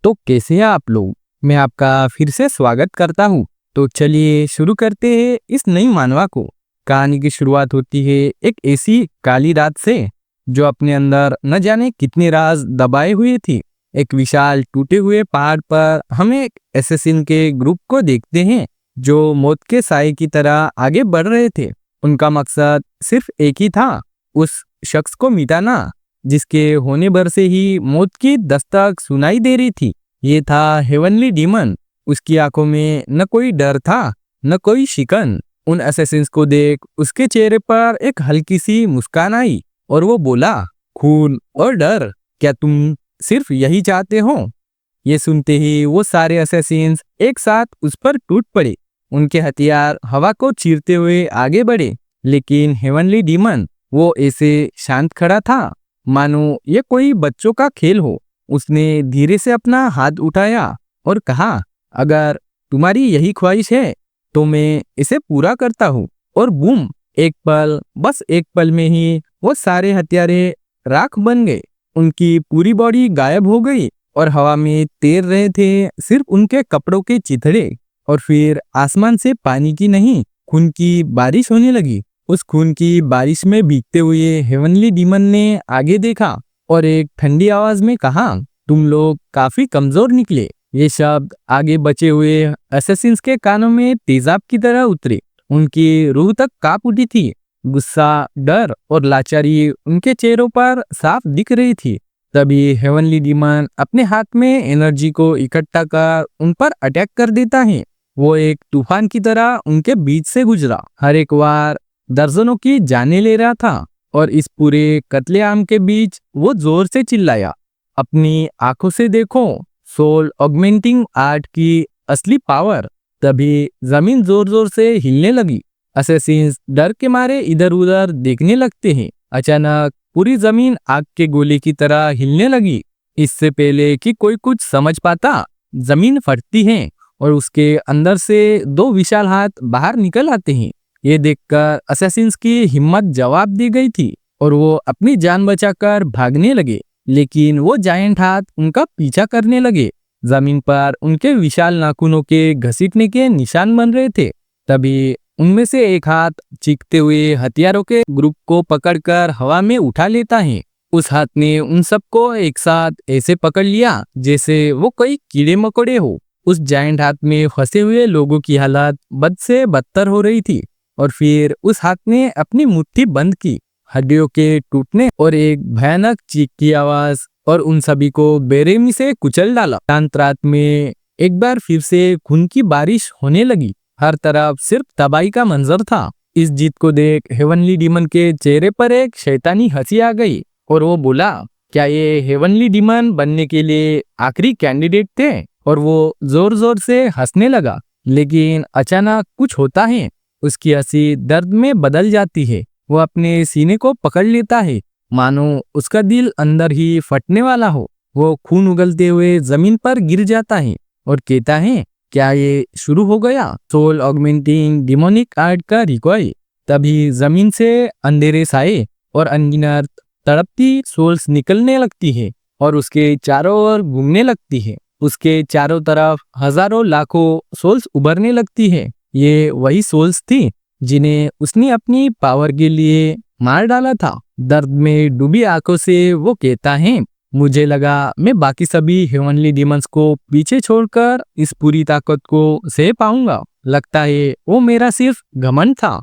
तो कैसे हैं आप लोग? मैं आपका फिर से स्वागत करता हूँ। तो चलिए शुरू करते हैं इस नई मानवा को। कहानी की शुरुआत होती है एक ऐसी काली रात से जो अपने अंदर न जाने कितने राज दबाए हुए थी। एक विशाल टूटे हुए पहाड़ पर हम एक एसेसिन के ग्रुप को देखते हैं जो मौत के साए की तरह आगे बढ़ रहे थे। उनका मकसद सिर्फ एक ही था, उस शख्स को मिटाना जिसके होने भर से ही मौत की दस्तक सुनाई दे रही थी। ये था हेवनली डीमन। उसकी आंखों में न कोई डर था, न कोई शिकन। उन असैसिन्स को देख उसके चेहरे पर एक हल्की सी मुस्कान आई और वो बोला, खून और डर, क्या तुम सिर्फ यही चाहते हो? ये सुनते ही वो सारे असैसिन्स एक साथ उस पर टूट पड़े। उनके हथियार हवा को चीरते हुए आगे बढ़े, लेकिन हेवनली डीमन वो ऐसे शांत खड़ा था मानो ये कोई बच्चों का खेल हो। उसने धीरे से अपना हाथ उठाया और कहा, अगर तुम्हारी यही ख्वाहिश है तो मैं इसे पूरा करता हूँ। और बूम, एक पल, बस एक पल में ही वो सारे हथियारे राख बन गए। उनकी पूरी बॉडी गायब हो गई और हवा में तैर रहे थे सिर्फ उनके कपड़ों के चिथड़े। और फिर आसमान से पानी की नहीं, खून की बारिश होने लगी। उस खून की बारिश में भीगते हुए हेवनली डीमन ने आगे देखा और एक ठंडी आवाज में कहा, तुम लोग काफी कमजोर निकले। ये शब्द आगे बचे हुए असैसिन्स के कानों में तेजाब की तरह उतरे। उनकी रूह तक कांप उठी थी। गुस्सा, डर और लाचारी उनके चेहरों पर साफ दिख रही थी। तभी हेवनली डीमन अपने हाथ में एनर्जी को इकट्ठा कर उन पर अटैक कर देता है। वो एक तूफान की तरह उनके बीच से गुजरा, हर एक वार दर्जनों की जानें ले रहा था। और इस पूरे कत्लेआम के बीच वो जोर से चिल्लाया, अपनी आंखों से देखो सोल ऑगमेंटिंग आर्ट की असली पावर। तभी जमीन जोर जोर से हिलने लगी। असैसिन्स डर के मारे इधर उधर देखने लगते हैं। अचानक पूरी जमीन आग के गोले की तरह हिलने लगी। इससे पहले कि कोई कुछ समझ पाता, जमीन फटती है और उसके अंदर से दो विशाल हाथ बाहर निकल आते हैं। ये देखकर असैसिन्स की हिम्मत जवाब दी गई थी और वो अपनी जान बचाकर भागने लगे, लेकिन वो जायंट हाथ उनका पीछा करने लगे। जमीन पर उनके विशाल नाखूनों के घसीटने के निशान बन रहे थे। तभी उनमें से एक हाथ चीखते हुए हथियारों के ग्रुप को पकड़कर हवा में उठा लेता है। उस हाथ ने उन सबको एक साथ ऐसे पकड़ लिया जैसे वो कोई कीड़े मकोड़े हो। उस जायंट हाथ में फंसे हुए लोगों की हालत बद से बदतर हो रही थी। और फिर उस हाथ ने अपनी मुट्ठी बंद की, हड्डियों के टूटने और एक भयानक चीख की आवाज, और उन सभी को बेरहमी से कुचल डाला। शांत रात में एक बार फिर से खून की बारिश होने लगी। हर तरफ सिर्फ तबाही का मंजर था। इस जीत को देख हेवनली डीमन के चेहरे पर एक शैतानी हंसी आ गई और वो बोला, क्या ये हेवनली डीमन बनने के लिए आखिरी कैंडिडेट थे? और वो जोर जोर से हंसने लगा। लेकिन अचानक कुछ होता है, उसकी हंसी दर्द में बदल जाती है। वो अपने सीने को पकड़ लेता है मानो उसका दिल अंदर ही फटने वाला हो। वो खून उगलते हुए जमीन पर गिर जाता है और कहता है, क्या ये शुरू हो गया सोल ऑगमेंटिंग डिमोनिक आर्ट का रिकॉइल? तभी जमीन से अंधेरे साए और अनगिनत तड़पती सोल्स निकलने लगती है और उसके चारों ओर घूमने लगती है। उसके चारों तरफ हजारों लाखों सोल्स उभरने लगती है। ये वही सोल्स थी जिन्हें उसने अपनी पावर के लिए मार डाला था। दर्द में डूबी आंखों से वो कहता है, मुझे लगा मैं बाकी सभी हेवनली डीमंस को पीछे छोड़कर इस पूरी ताकत को सह पाऊंगा। लगता है वो मेरा सिर्फ घमंड था।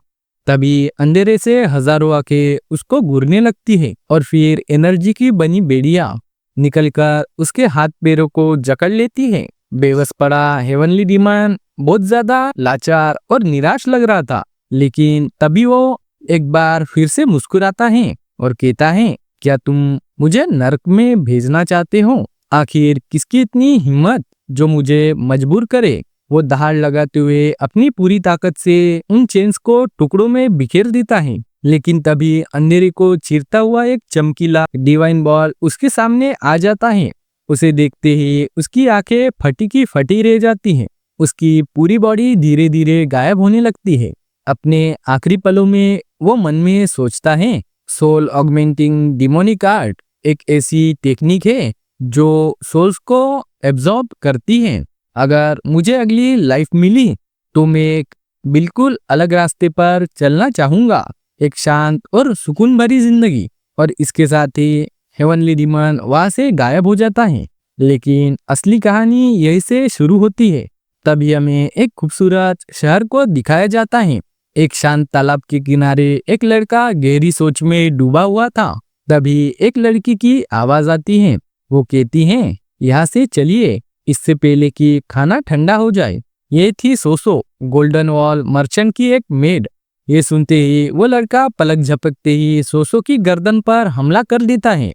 तभी अंधेरे से हजारों आंखें उसको घूरने लगती है और फिर एनर्जी की बनी बेड़ियां निकलकर उसके हाथ पैरों को जकड़ लेती है। बेबस पड़ा हेवनली डीमन बहुत ज्यादा लाचार और निराश लग रहा था, लेकिन तभी वो एक बार फिर से मुस्कुराता है और कहता है, क्या तुम मुझे नर्क में भेजना चाहते हो? आखिर किसकी इतनी हिम्मत जो मुझे मजबूर करे? वो दहाड़ लगाते हुए अपनी पूरी ताकत से उन चेन्स को टुकड़ों में बिखेर देता है। लेकिन तभी अंधेरे को चीरता हुआ एक चमकीला डिवाइन बॉल उसके सामने आ जाता है। उसे देखते ही उसकी आंखें फटी की फटी रह जाती हैं। उसकी पूरी बॉडी धीरे धीरे गायब होने लगती है। अपने आखिरी पलों में वो मन में सोचता है, सोल ऑगमेंटिंग डिमोनिक आर्ट एक ऐसी टेक्निक है जो सोल्स को एब्जॉर्ब करती हैं। अगर मुझे अगली लाइफ मिली तो मैं एक बिल्कुल अलग रास्ते पर चलना चाहूँगा, एक शांत और सुकून भरी जिंदगी। और इसके साथ ही हेवनली डीमन वहाँ से गायब हो जाता है। लेकिन असली कहानी यहीं से शुरू होती है। तभी हमें एक खूबसूरत शहर को दिखाया जाता है। एक शांत तालाब के किनारे एक लड़का गहरी सोच में डूबा हुआ था। तभी एक लड़की की आवाज आती है। वो कहती है, यहाँ से चलिए, इससे पहले कि खाना ठंडा हो जाए। ये थी सोसो, गोल्डन वॉल मर्चेंट की एक मेड। ये सुनते ही वो लड़का पलक झपकते ही सोसो की गर्दन पर हमला कर देता है।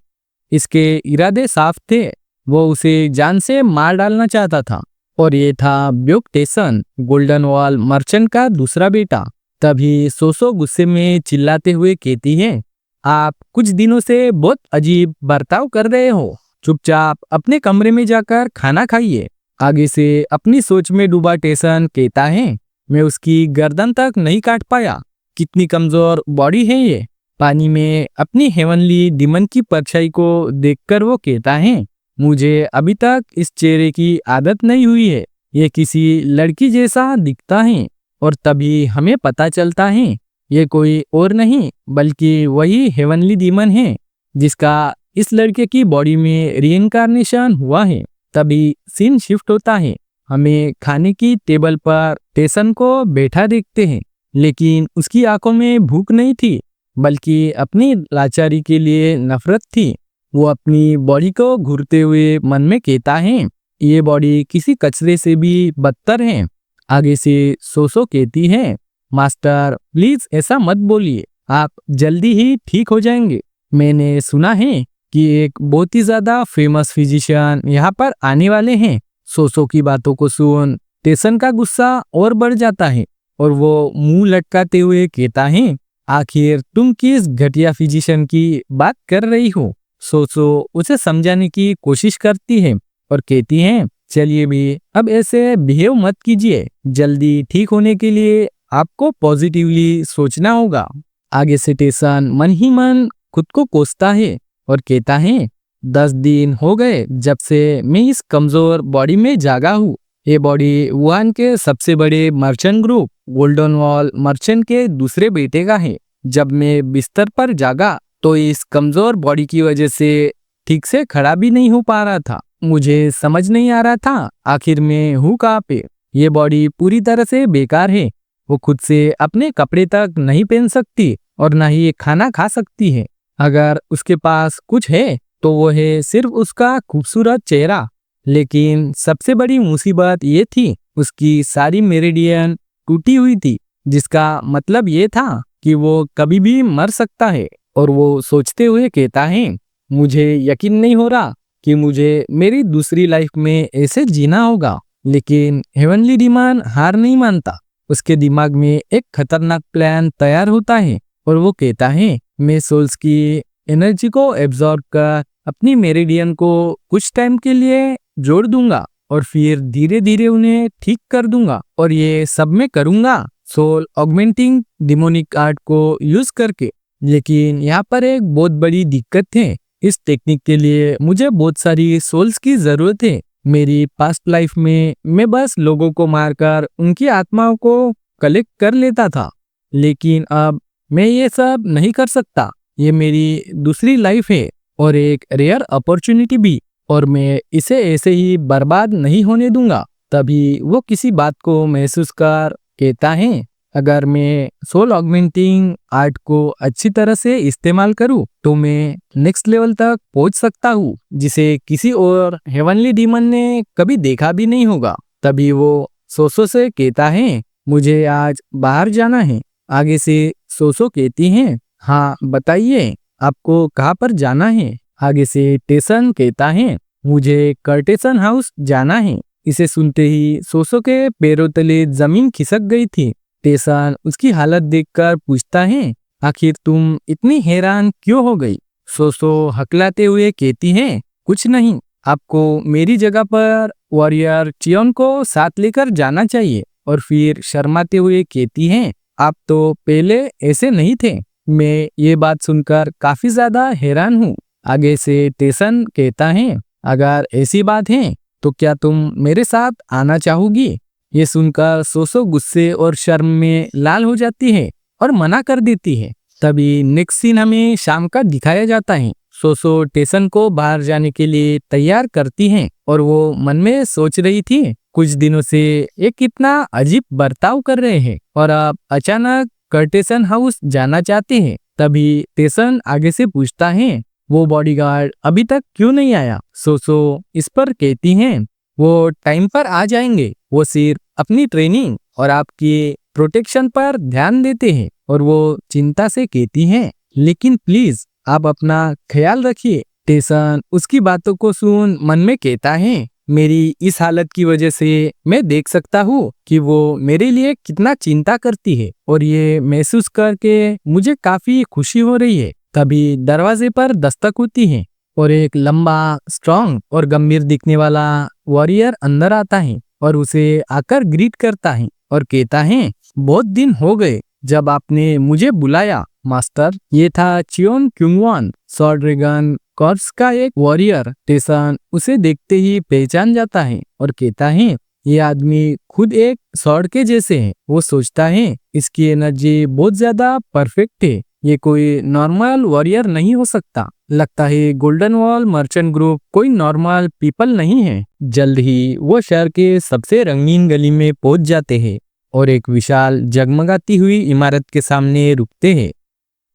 इसके इरादे साफ थे, वो उसे जान से मार डालना चाहता था। और ये था ब्योक टेसन, गोल्डन वॉल मर्चेंट का दूसरा बेटा। तभी सोसो गुस्से में चिल्लाते हुए कहती है, आप कुछ दिनों से बहुत अजीब बर्ताव कर रहे हो। चुपचाप अपने कमरे में जाकर खाना खाइए। आगे से अपनी सोच में डूबा टेसन कहता है, मैं उसकी गर्दन तक नहीं काट पाया। कितनी कमजोर बॉडी है ये। पानी में अपनी हेवनली डीमन की परछाई को देखकर वो कहता है, मुझे अभी तक इस चेहरे की आदत नहीं हुई है। ये किसी लड़की जैसा दिखता है। और तभी हमें पता चलता है ये कोई और नहीं बल्कि वही हेवनली डीमन है जिसका इस लड़के की बॉडी में रीइंकार्नेशन हुआ है। तभी सीन शिफ्ट होता है। हमें खाने की टेबल पर टेसन को बैठा देखते हैं, लेकिन उसकी आंखों में भूख नहीं थी बल्कि अपनी लाचारी के लिए नफरत थी। वो अपनी बॉडी को घूरते हुए मन में कहता है, ये बॉडी किसी कचरे से भी बदतर है। आगे से सोसो कहती है, मास्टर प्लीज ऐसा मत बोलिए, आप जल्दी ही ठीक हो जाएंगे। मैंने सुना है कि एक बहुत ही ज्यादा फेमस फिजिशियन यहाँ पर आने वाले हैं। सोसो की बातों को सुन टेसन का गुस्सा और बढ़ जाता है और वो मुंह लटकाते हुए कहता है, आखिर तुम किस घटिया फिजिशियन की बात कर रही हो। सोसो उसे समझाने की कोशिश करती है और कहती है, चलिए भी अब ऐसे बिहेव मत कीजिए। जल्दी ठीक होने के लिए आपको पॉजिटिवली सोचना होगा। आगे से टेसन मन ही मन खुद को कोसता है और कहता है, 10 दिन हो गए जब से मैं इस कमजोर बॉडी में जागा हूँ। ये बॉडी वुहान के सबसे बड़े merchant group golden wall merchant के दूसरे बेटे का है। जब मैं बिस्तर पर जागा तो इस कमजोर बॉडी की वजह से ठीक से खड़ा भी नहीं हो पा रहा था। मुझे समझ नहीं आ रहा था आखिर मैं हूँ कहाँ पे। ये बॉडी पूरी तरह से बेकार है। वो खुद से अपने कपड़े तक नहीं पहन सकती और ना ही खाना खा सकती है। अगर उसके पास कुछ है तो वो है सिर्फ उसका खूबसूरत चेहरा। लेकिन सबसे बड़ी मुसीबत ये थी, उसकी सारी मेरिडियन टूटी हुई थी, जिसका मतलब ये था कि वो कभी भी मर सकता है। और वो सोचते हुए कहता है, मुझे यकीन नहीं हो रहा कि मुझे मेरी दूसरी लाइफ में ऐसे जीना होगा। लेकिन हेवनली डीमन हार नहीं मानता। उसके दिमाग में एक खतरनाक प्लान तैयार होता है और वो कहता है, मैं सोल्स की एनर्जी को एब्जॉर्ब कर अपनी मेरिडियन को कुछ टाइम के लिए जोड़ दूंगा और फिर धीरे धीरे उन्हें ठीक कर दूंगा। और ये सब मैं करूंगा सोल ऑगमेंटिंग डिमोनिक आर्ट को यूज करके। लेकिन यहाँ पर एक बहुत बड़ी दिक्कत है। इस टेक्निक के लिए मुझे बहुत सारी सोल्स की जरूरत है। मेरी पास्ट लाइफ में मैं बस लोगों को मारकर उनकी आत्माओं को कलेक्ट कर लेता था, लेकिन अब मैं ये सब नहीं कर सकता। ये मेरी दूसरी लाइफ है और एक रेयर अपॉर्चुनिटी भी, और मैं इसे ऐसे ही बर्बाद नहीं होने दूंगा। तभी वो किसी बात को महसूस कर कहता है, अगर मैं सोल ऑगमेंटिंग आर्ट को अच्छी तरह से इस्तेमाल करूं तो मैं नेक्स्ट लेवल तक पहुंच सकता हूं, जिसे किसी और हेवनली डीमन ने कभी देखा भी नहीं होगा। तभी वो सोसो से कहता है, मुझे आज बाहर जाना है। आगे से सोसो कहती है, हाँ बताइए आपको कहाँ पर जाना है। आगे से टेसन कहता है, मुझे कर्टेसन हाउस जाना है। इसे सुनते ही सोसो के पैरों तले जमीन खिसक गई थी। टेसन उसकी हालत देखकर पूछता है, आखिर तुम इतनी हैरान क्यों हो गई। सोसो हकलाते हुए कहती है, कुछ नहीं, आपको मेरी जगह पर वॉरियर चियोन को साथ लेकर जाना चाहिए। और फिर शर्माते हुए कहती है, आप तो पहले ऐसे नहीं थे। मैं ये बात सुनकर काफी ज्यादा हैरान हूँ। आगे से टेसन कहता है, अगर ऐसी बात है तो क्या तुम मेरे साथ आना चाहोगी? ये सुनकर सोसो गुस्से और शर्म में लाल हो जाती है और मना कर देती है। तभी नेक्स्ट सीन हमें शाम का दिखाया जाता है। सोसो टेसन को बाहर जाने के लिए तैयार करती है और वो मन में सोच रही थी कुछ दिनों से ये कितना अजीब बर्ताव कर रहे हैं और अब अचानक कर्टेसन हाउस जाना चाहते हैं। तभी टेसन आगे से पूछता है वो बॉडीगार्ड अभी तक क्यों नहीं आया? सोसो इस पर कहती हैं वो टाइम पर आ जाएंगे, वो सिर्फ अपनी ट्रेनिंग और आपकी प्रोटेक्शन पर ध्यान देते हैं। और वो चिंता से कहती हैं लेकिन प्लीज आप अपना ख्याल रखिए। टेसन उसकी बातों को सुन मन में कहता है मेरी इस हालत की वजह से मैं देख सकता हूँ कि वो मेरे लिए कितना चिंता करती है और ये महसूस करके मुझे काफी खुशी हो रही है। तभी दरवाजे पर दस्तक होती है और एक लंबा, स्ट्रॉन्ग और गंभीर दिखने वाला वॉरियर अंदर आता है और उसे आकर ग्रीट करता है और कहता है बहुत दिन हो गए जब आपने मुझे बुलाया मास्टर। ये था चियोन क्युंगवान, स्वॉर्ड ड्रैगन कॉर्प्स का एक वॉरियर। टेसन उसे देखते ही पहचान जाता है और कहता है ये आदमी खुद एक स्वॉर्ड के जैसे है। वो सोचता है इसकी एनर्जी बहुत ज्यादा परफेक्ट है, ये कोई नॉर्मल वॉरियर नहीं हो सकता। लगता है गोल्डन वॉल मर्चेंट ग्रुप कोई नॉर्मल पीपल नहीं है। जल्द ही वो शहर के सबसे रंगीन गली में पहुंच जाते हैं और एक विशाल जगमगाती हुई इमारत के सामने रुकते हैं।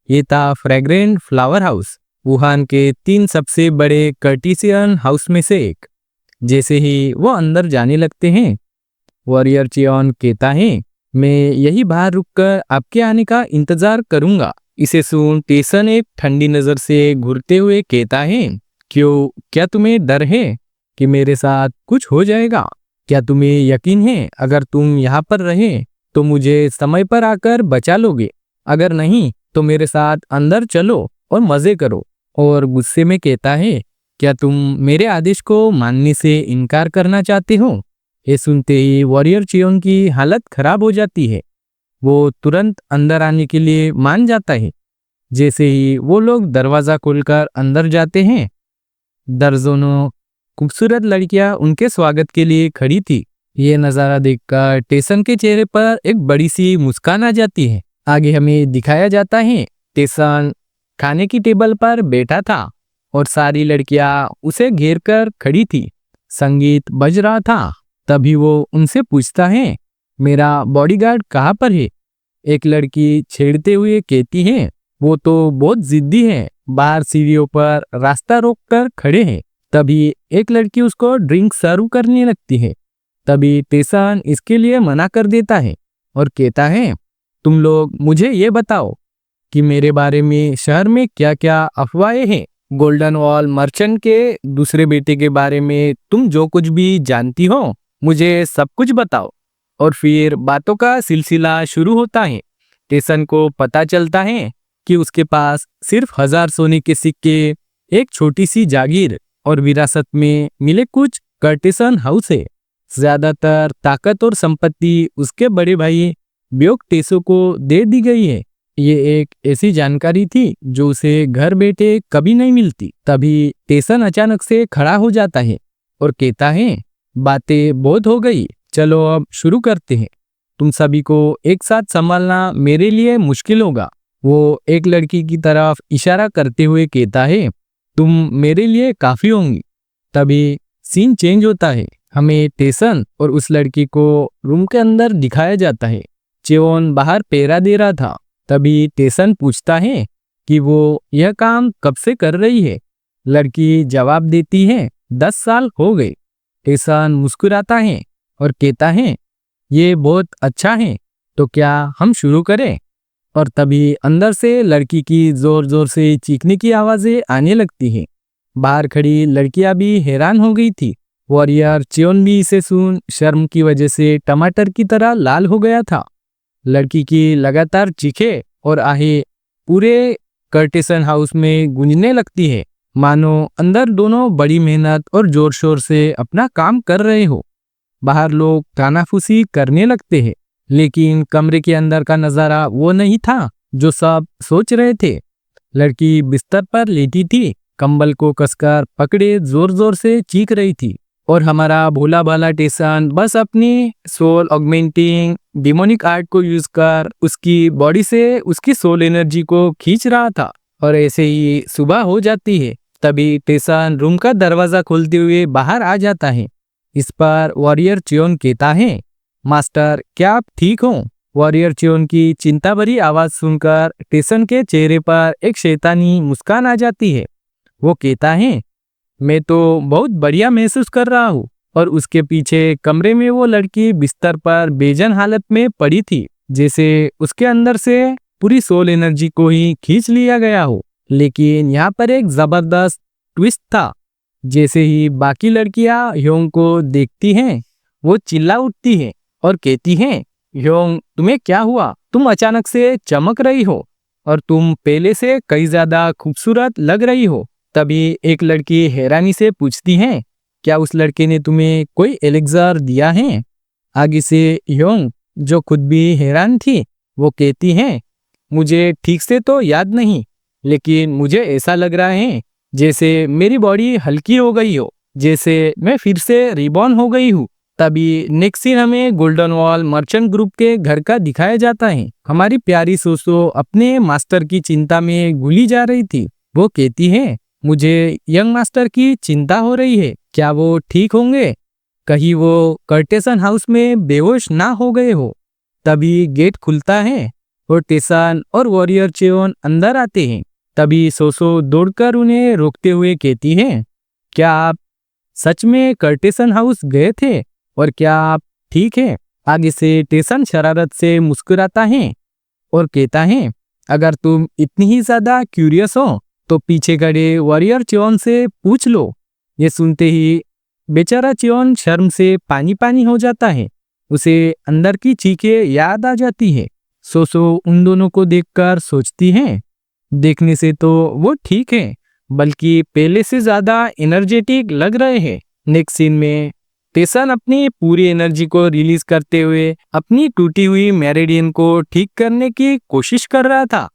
ये था फ्रेग्रेंट फ्लावर हाउस, वुहान के 3 सबसे बड़े कर्टिसियन हाउस में से एक। जैसे ही वो अंदर जाने लगते हैं वॉरियर चियोन कहता है मैं यही बाहर रुककर आपके आने का इंतजार करूंगा। इसे सुन टेसन एक ठंडी नजर से घूरते हुए कहता है क्यों, क्या तुम्हें डर है कि मेरे साथ कुछ हो जाएगा? क्या तुम्हें यकीन है अगर तुम यहाँ पर रहे तो मुझे समय पर आकर बचा लोगे? अगर नहीं तो मेरे साथ अंदर चलो और मजे करो। और गुस्से में कहता है क्या तुम मेरे आदेश को मानने से इनकार करना चाहते हो? ये सुनते ही वॉरियर चियोन की हालत खराब हो जाती है। वो तुरंत अंदर आने के लिए मान जाता है। जैसे ही वो लोग दरवाजा खोलकर अंदर जाते हैं दर्जनों खूबसूरत लड़कियां उनके स्वागत के लिए खड़ी थी। ये नज़ारा देखकर टेसन के चेहरे पर एक बड़ी सी मुस्कान आ जाती है। आगे हमें दिखाया जाता है टेसन खाने की टेबल पर बैठा था और सारी लड़कियां उसे घेर कर खड़ी थी। संगीत बज रहा था। तभी वो उनसे पूछता है मेरा बॉडीगार्ड कहाँ पर है? एक लड़की छेड़ते हुए कहती है वो तो बहुत जिद्दी है, बाहर सीढ़ियों पर रास्ता रोककर खड़े हैं। तभी एक लड़की उसको ड्रिंक सर्व करने लगती है। तभी टेसन इसके लिए मना कर देता है और कहता है तुम लोग मुझे ये बताओ कि मेरे बारे में शहर में क्या क्या अफवाहें हैं। गोल्डन वॉल मर्चेंट के दूसरे बेटे के बारे में तुम जो कुछ भी जानती हो मुझे सब कुछ बताओ। और फिर बातों का सिलसिला शुरू होता है। टेसन को पता चलता है कि उसके पास सिर्फ 1000 सोने के सिक्के, एक छोटी सी जागीर और विरासत में मिले कुछ कर्टिसन हाउस है। ज्यादातर ताकत और संपत्ति उसके बड़े भाई ब्योक टेसो को दे दी गई है। ये एक ऐसी जानकारी थी जो उसे घर बैठे कभी नहीं मिलती। तभी टेसन अचानक से खड़ा हो जाता है और कहता है बातें बहुत हो गई, चलो अब शुरू करते हैं। तुम सभी को एक साथ संभालना मेरे लिए मुश्किल होगा। वो एक लड़की की तरफ इशारा करते हुए कहता है तुम मेरे लिए काफी होंगी। तभी सीन चेंज होता है। हमें टेसन और उस लड़की को रूम के अंदर दिखाया जाता है। चियोन बाहर पहरा दे रहा था। तभी टेसन पूछता है कि वो यह काम कब से कर रही है। लड़की जवाब देती है 10 साल हो गए। टेसन मुस्कुराता है और कहता है ये बहुत अच्छा है, तो क्या हम शुरू करें? और तभी अंदर से लड़की की जोर जोर से चीखने की आवाजें आने लगती हैं। बाहर खड़ी लड़कियां भी हैरान हो गई थी। वॉरियर चियोन भी इसे सुन शर्म की वजह से टमाटर की तरह लाल हो गया था। लड़की की लगातार चीखें और आहें पूरे कर्टिसन हाउस में गूंजने लगती है, मानो अंदर दोनों बड़ी मेहनत और जोर शोर से अपना काम कर रहे हो। बाहर लोग कानाफूसी करने लगते हैं, लेकिन कमरे के अंदर का नजारा वो नहीं था जो सब सोच रहे थे। लड़की बिस्तर पर लेटी थी कंबल को कसकर पकड़े जोर जोर से चीख रही थी। और हमारा भोला भाला टेसन बस अपनी सोल ऑगमेंटिंग डिमोनिक आर्ट को यूज कर उसकी बॉडी से उसकी सोल एनर्जी को खींच रहा था। और ऐसे ही सुबह हो जाती है। तभी टेसन रूम का दरवाजा खोलते हुए बाहर आ जाता है। इस पर वॉरियर चियोन कहता है, मास्टर क्या आप ठीक हो? वॉरियर चियोन की चिंता भरी आवाज सुनकर टेसन के चेहरे पर एक शैतानी मुस्कान आ जाती है। वो कहता है, मैं तो बहुत बढ़िया महसूस कर रहा हूँ। और उसके पीछे कमरे में वो लड़की बिस्तर पर बेजान हालत में पड़ी थी, जैसे उसके अंदर से पूरी सोल एनर्जी को ही खींच लिया गया हो। लेकिन यहाँ पर एक जबरदस्त ट्विस्ट था। जैसे ही बाकी लड़कियां ह्योंग को देखती हैं, वो चिल्ला उठती है और कहती हैं, ह्योंग तुम्हें क्या हुआ? तुम अचानक से चमक रही हो और तुम पहले से कई ज्यादा खूबसूरत लग रही हो। तभी एक लड़की हैरानी से पूछती है, क्या उस लड़के ने तुम्हें कोई एलेक्सर दिया है? आगे से ह्योंग, जो खुद भी हैरान थी, वो कहती है, मुझे ठीक से तो याद नहीं, लेकिन मुझे ऐसा लग रहा है जैसे मेरी बॉडी हल्की हो गई हो, जैसे मैं फिर से रिबॉर्न हो गई हूँ। तभी नेक्स्ट सीन हमें गोल्डन वॉल मर्चेंट ग्रुप के घर का दिखाया जाता है। हमारी प्यारी सोसो अपने मास्टर की चिंता में घुली जा रही थी। वो कहती है, मुझे यंग मास्टर की चिंता हो रही है, क्या वो ठीक होंगे? कहीं वो कर्टेसन हाउस में बेहोश ना हो गए हो। तभी गेट खुलता है और टेसन और वॉरियर चियोन अंदर आते हैं। तभी सोसो दौड़कर उन्हें रोकते हुए कहती है, क्या आप सच में कर्टेसन हाउस गए थे और क्या आप ठीक है? आगे से टेसन शरारत से मुस्कुराता है और कहता है, अगर तुम इतनी ही ज्यादा क्यूरियस हो तो पीछे खड़े वॉरियर चियोन से पूछ लो। ये सुनते ही बेचारा चियोन शर्म से पानी पानी हो जाता है। उसे अंदर की चीखें याद आ जाती है। सोसो उन दोनों को देखकर सोचती है, देखने से तो वो ठीक है, बल्कि पहले से ज्यादा एनर्जेटिक लग रहे हैं। नेक्स्ट सीन में टेसन अपनी पूरी एनर्जी को रिलीज करते हुए अपनी टूटी हुई मेरिडियन को ठीक करने की कोशिश कर रहा था।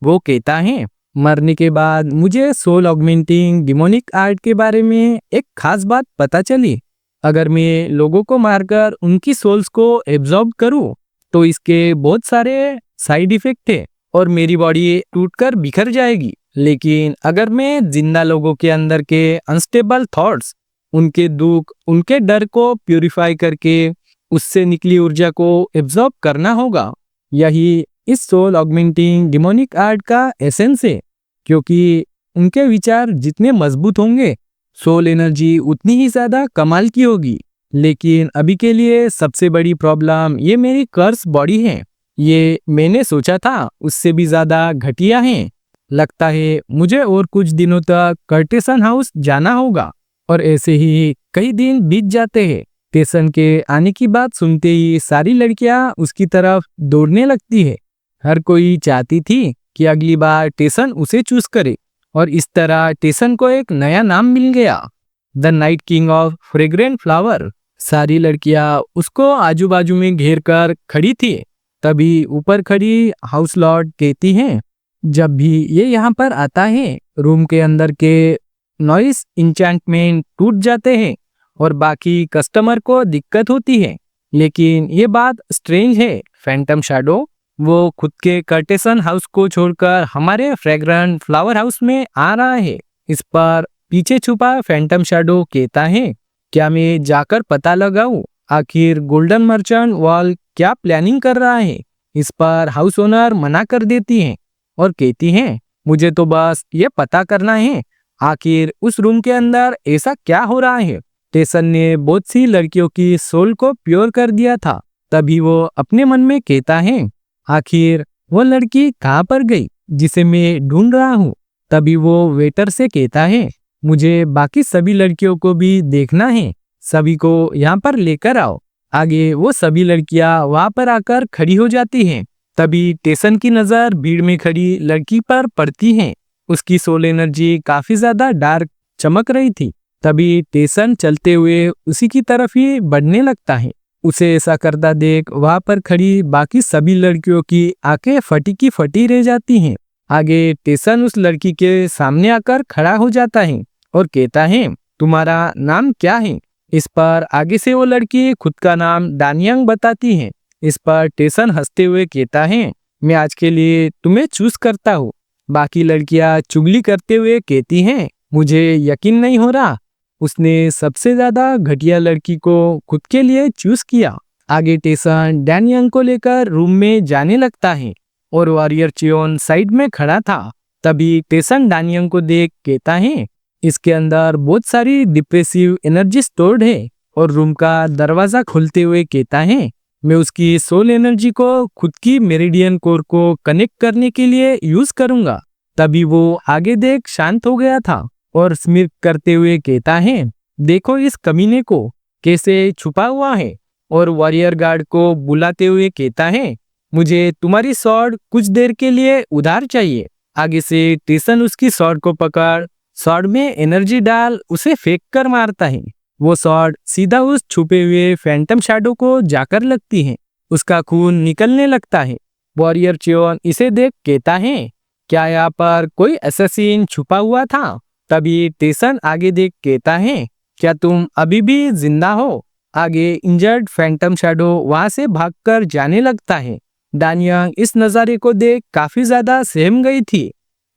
वो कहता है, मरने के बाद मुझे सोल ऑगमेंटिंग डिमोनिक आर्ट के बारे में एक खास बात पता चली। अगर मैं लोगों को मारकर उनकी सोल्स को एब्जॉर्ब करूं तो इसके बहुत सारे साइड इफेक्ट है और मेरी बॉडी टूटकर बिखर जाएगी। लेकिन अगर मैं जिंदा लोगों के अंदर के अनस्टेबल थॉट्स, उनके दुख, उनके डर को प्यूरिफाई करके उससे निकली ऊर्जा को एब्जॉर्ब करना होगा। यही इस सोल ऑगमेंटिंग डिमोनिक आर्ट का एसेंस है, क्योंकि उनके विचार जितने मजबूत होंगे, सोल एनर्जी उतनी ही ज्यादा कमाल की होगी। लेकिन अभी के लिए सबसे बड़ी प्रॉब्लम ये मेरी कर्स बॉडी है। ये मैंने सोचा था उससे भी ज्यादा घटिया है। लगता है मुझे और कुछ दिनों तक कर्टेसन हाउस जाना होगा। और ऐसे ही कई दिन बीत जाते हैं। टेसन के आने की बात सुनते ही सारी लड़कियां उसकी तरफ दौड़ने लगती है। हर कोई चाहती थी कि अगली बार टेसन उसे चूज करे और इस तरह टेसन को एक नया नाम मिल गया, the night king of fragrant flower. सारी लड़कियां उसको आजू बाजू में घेर कर खड़ी थी। तभी ऊपर खड़ी हाउस लॉर्ड कहती हैं, जब भी ये यहाँ पर आता है रूम के अंदर के नॉइस इंचेंटमेंट टूट जाते हैं और बाकी कस्टमर को दिक्कत होती है। लेकिन ये बात स्ट्रेंज है, फैंटम शैडो वो खुद के कर्टेसन हाउस को छोड़कर हमारे फ्रेग्रेंट फ्लावर हाउस में आ रहा है। इस पर पीछे छुपा फैंटम शैडो कहता है, क्या मैं जाकर पता लगाऊं आखिर गोल्डन मर्चेंट वॉल क्या प्लानिंग कर रहा है? इस पर हाउस ओनर मना कर देती है और कहती है, मुझे तो बस ये पता करना है आखिर उस रूम के अंदर ऐसा क्या हो रहा है। टेसन ने बहुत सी लड़कियों की सोल को प्योर कर दिया था। तभी वो अपने मन में कहता है, आखिर वो लड़की कहाँ पर गई जिसे मैं ढूंढ रहा हूँ। तभी वो वेटर से कहता है, मुझे बाकी सभी लड़कियों को भी देखना है, सभी को यहाँ पर लेकर आओ। आगे वो सभी लड़कियां वहां पर आकर खड़ी हो जाती हैं। तभी टेसन की नजर भीड़ में खड़ी लड़की पर पड़ती है। उसकी सोल एनर्जी काफी ज्यादा डार्क चमक रही थी। तभी टेसन चलते हुए उसी की तरफ ही बढ़ने लगता है। उसे ऐसा करता देख वहां पर खड़ी बाकी सभी लड़कियों की आंखें फटी की फटी रह जाती हैं। आगे टेसन उस लड़की के सामने आकर खड़ा हो जाता है और कहता है, तुम्हारा नाम क्या है? इस पर आगे से वो लड़की खुद का नाम डानियांग बताती है। इस पर टेसन हंसते हुए कहता है, मैं आज के लिए तुम्हें चूज करता हूँ। बाकी लड़कियां चुगली करते हुए कहती हैं, मुझे यकीन नहीं हो रहा, उसने सबसे ज्यादा घटिया लड़की को खुद के लिए चूज किया। आगे टेसन डानियांग को लेकर रूम में जाने लगता है और वॉरियर चियोन साइड में खड़ा था। तभी टेसन डानियांग को देख कहता है, इसके अंदर बहुत सारी डिप्रेसिव एनर्जी स्टोर्ड है। और रूम का दरवाजा खोलते हुए कहता है, मैं उसकी सोल एनर्जी को खुद की मेरिडियन कोर को कनेक्ट करने के लिए यूज करूंगा। तभी वो आगे देख शांत हो गया था और स्मित करते हुए कहता है, देखो इस कमीने को कैसे छुपा हुआ है। और वॉरियर गार्ड को बुलाते हुए कहता है, मुझे तुम्हारी स्वॉर्ड कुछ देर के लिए उधार चाहिए। आगे से टेसन उसकी स्वॉर्ड को पकड़ स्वॉर्ड में एनर्जी डाल उसे फेंक कर मारता है। वो स्वॉर्ड सीधा उस छुपे हुए फैंटम शैडो को जाकर लगती है। उसका खून निकलने लगता है। वॉरियर चियोन इसे देख कहता है, क्या यहाँ पर कोई असैसिन छुपा हुआ था? तभी टेसन आगे देख कहता है, क्या तुम अभी भी जिंदा हो? आगे इंजर्ड फैंटम शैडो वहां से भागकर जाने लगता है। डानियांग इस नज़ारे को देख काफी ज्यादा सहम गई थी।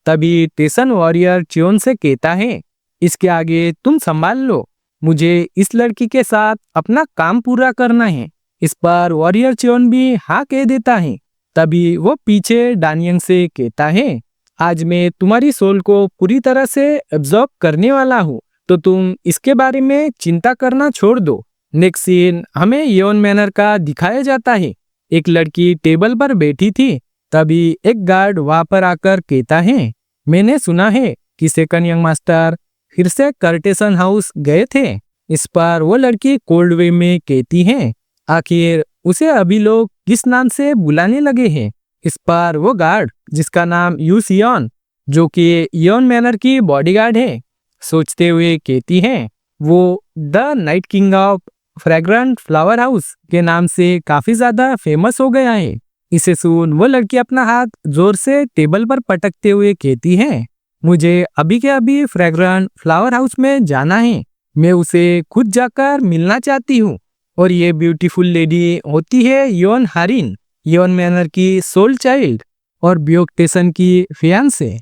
तभी टेसन वॉरियर चियोन से कहता है, इसके आगे तुम संभाल लो, मुझे इस लड़की के साथ अपना काम पूरा करना है। इस पर वॉरियर चियोन भी हाँ कह देता है। तभी वो पीछे डानियांग से कहता है, आज मैं तुम्हारी सोल को पूरी तरह से एब्जॉर्ब करने वाला हूँ, तो तुम इसके बारे में चिंता करना छोड़ दो। नेक्स्ट सीन हमें येओन मैनर का दिखाया जाता है। एक लड़की टेबल पर बैठी थी। तभी एक गार्ड वहां पर आकर कहता है, मैंने सुना है कि सेकंड यंग मास्टर फिर से कर्टेसन हाउस गए थे। इस पर वो लड़की कोल्ड वे में कहती है, आखिर उसे अभी लोग किस नाम से बुलाने लगे हैं? इस पर वो गार्ड, जिसका नाम यू सियोन, जो कि येओन मैनर की बॉडीगार्ड है, सोचते हुए कहती है, वो the night king of fragrant flower house के नाम से काफी ज्यादा फेमस हो गया है। इसे सुन वो लड़की अपना हाथ जोर से टेबल पर पटकते हुए कहती है, मुझे अभी के अभी फ्रेग्रेंट फ्लावर हाउस में जाना है। मैं उसे खुद जाकर मिलना चाहती हूँ। और ये ब्यूटीफुल लेडी होती है योन हारिन, येओन मैनर की सोल चाइल्ड और ब्योक टेसन की फियांसे।